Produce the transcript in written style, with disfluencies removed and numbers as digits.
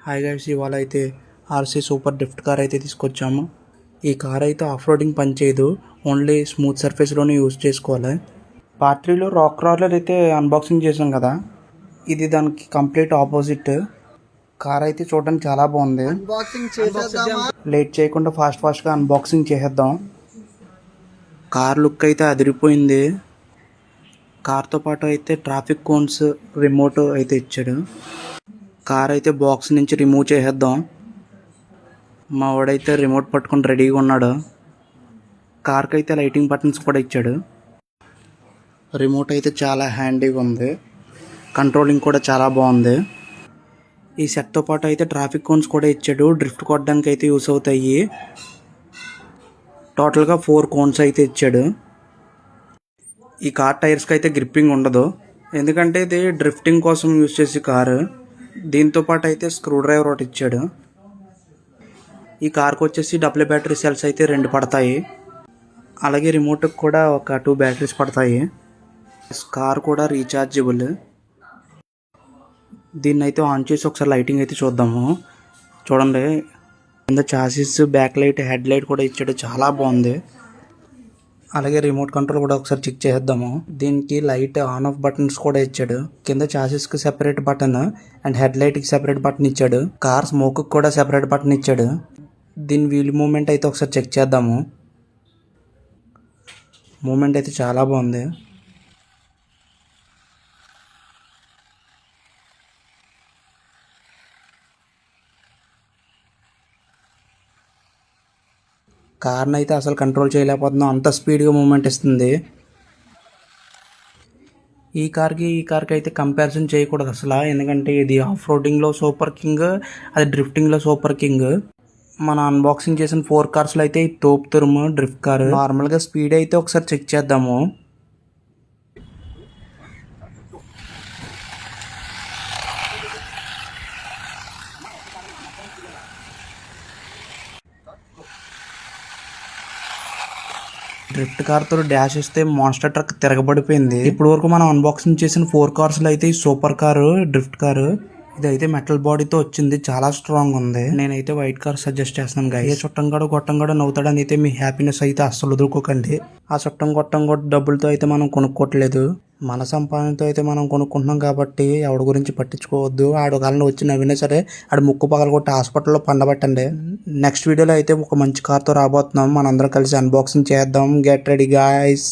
Hi guys, ఇవాళ అయితే RC super drift car అయితే తీసుకొచ్చాము. ఈ కార్ అయితే ఆఫ్ రోడింగ్ పనిచేయదు, ఓన్లీ స్మూత్ సర్ఫేస్లోనే యూజ్ చేసుకోవాలి. పార్ట్ 3లో రాక్ క్రాలర్ అయితే అన్బాక్సింగ్ చేసాం కదా, ఇది దానికి కంప్లీట్ ఆపోజిట్. కార్ అయితే చూడడానికి చాలా బాగుంది. లేట్ చేయకుండా ఫాస్ట్గా అన్బాక్సింగ్ చేసేద్దాం. కార్ లుక్ అయితే అదిరిపోయింది. కార్తో పాటు అయితే ట్రాఫిక్ కోన్స్ రిమోట్ అయితే ఇచ్చాడు. కార్ అయితే బాక్స్ నుంచి రిమూవ్ చేసేద్దాం. మా వాడైతే రిమోట్ పట్టుకొని రెడీగా ఉన్నాడు. కార్కి అయితే లైటింగ్ బటన్స్ కూడా ఇచ్చాడు. రిమోట్ అయితే చాలా హ్యాండీగా ఉంది, కంట్రోలింగ్ కూడా చాలా బాగుంది. ఈ సెట్తో పాటు అయితే ట్రాఫిక్ కోన్స్ కూడా ఇచ్చాడు, డ్రిఫ్ట్ కొట్టడానికి అయితే యూస్ అవుతాయి. టోటల్గా 4 కోన్స్ అయితే ఇచ్చాడు. ఈ కార్ టైర్స్కి అయితే గ్రిప్పింగ్ ఉండదు, ఎందుకంటే ఇది డ్రిఫ్టింగ్ కోసం యూస్ చేసే కారు. దీంతో పాటు అయితే స్క్రూ డ్రైవర్ ఒకటి ఇచ్చాడు. ఈ కార్కి వచ్చేసి డబుల్ బ్యాటరీ సెల్స్ అయితే 2 పడతాయి. అలాగే రిమోట్కి కూడా ఒక 2 బ్యాటరీస్ పడతాయి. కార్ కూడా రీఛార్జబుల్. దీన్ని అయితే ఆన్ చేసి ఒకసారి లైటింగ్ అయితే చూద్దాము. చూడండి, కింద chassis, back light, head light కూడా ఇచ్చాడు, చాలా బాగుంది. అలాగే రిమోట్ కంట్రోల్ కూడా ఒకసారి చెక్ చేద్దాము. దీనికి లైట్ ఆన్ ఆఫ్ బటన్స్ కూడా ఇచ్చాడు. కింద చాసిస్కి సెపరేట్ బటన్ అండ్ హెడ్ లైట్కి సెపరేట్ బటన్ ఇచ్చాడు. కార్ స్మోక్కి కూడా సెపరేట్ బటన్ ఇచ్చాడు. దీని వీల్ మూమెంట్ అయితే ఒకసారి చెక్ చేద్దాము. మూమెంట్ అయితే చాలా బాగుంది. కార్ని అయితే అసలు కంట్రోల్ చేయలేకపోతున్నాం, అంత స్పీడ్గా మూమెంట్ ఇస్తుంది. ఈ కార్కి అయితే కంపారిజన్ చేయకూడదు అసలు, ఎందుకంటే ఇది ఆఫ్ రోడింగ్లో సూపర్ కింగ్, అది డ్రిఫ్టింగ్లో సూపర్ కింగ్. మన అన్బాక్సింగ్ చేసిన 4 కార్స్లో అయితే తోపు తురుము డ్రిఫ్ట్ కారు. నార్మల్గా స్పీడ్ అయితే ఒకసారి చెక్ చేద్దాము. డ్రిఫ్ట్ కార్తో డాష్ ఇస్తే మాన్స్టర్ ట్రక్ తిరగబడిపోయింది. ఇప్పుడు వరకు మనం అన్బాక్సింగ్ చేసిన 4 కార్స్లో అయితే ఈ సూపర్ కారు డ్రిఫ్ట్ కారు, ఇదైతే మెటల్ బాడీతో వచ్చింది, చాలా స్ట్రాంగ్ ఉంది. నేనైతే వైట్ కార్ సజెస్ట్ చేస్తున్నాను గాయ్. ఏ చుట్టం గొట్టం నవ్వుతాడని అయితే మీ హ్యాపీనెస్ అయితే అస్సలు వదులుకోకండి. ఆ గొట్టం డబ్బులతో అయితే మనం కొనుక్కోవట్లేదు, మన సంపాదనతో అయితే మనం కొనుక్కుంటున్నాం. కాబట్టి ఎవడి గురించి పట్టించుకోవద్దు. ఆడు కాలంలో వచ్చి నవ్వినా సరే ఆడు ముక్కు పగలగొట్టి హాస్పిటల్లో పండబట్టండి. నెక్స్ట్ వీడియోలో అయితే ఒక మంచి కార్తో రాబోతున్నాం, మనందరం కలిసి అన్బాక్సింగ్ చేద్దాం. Get ready guys.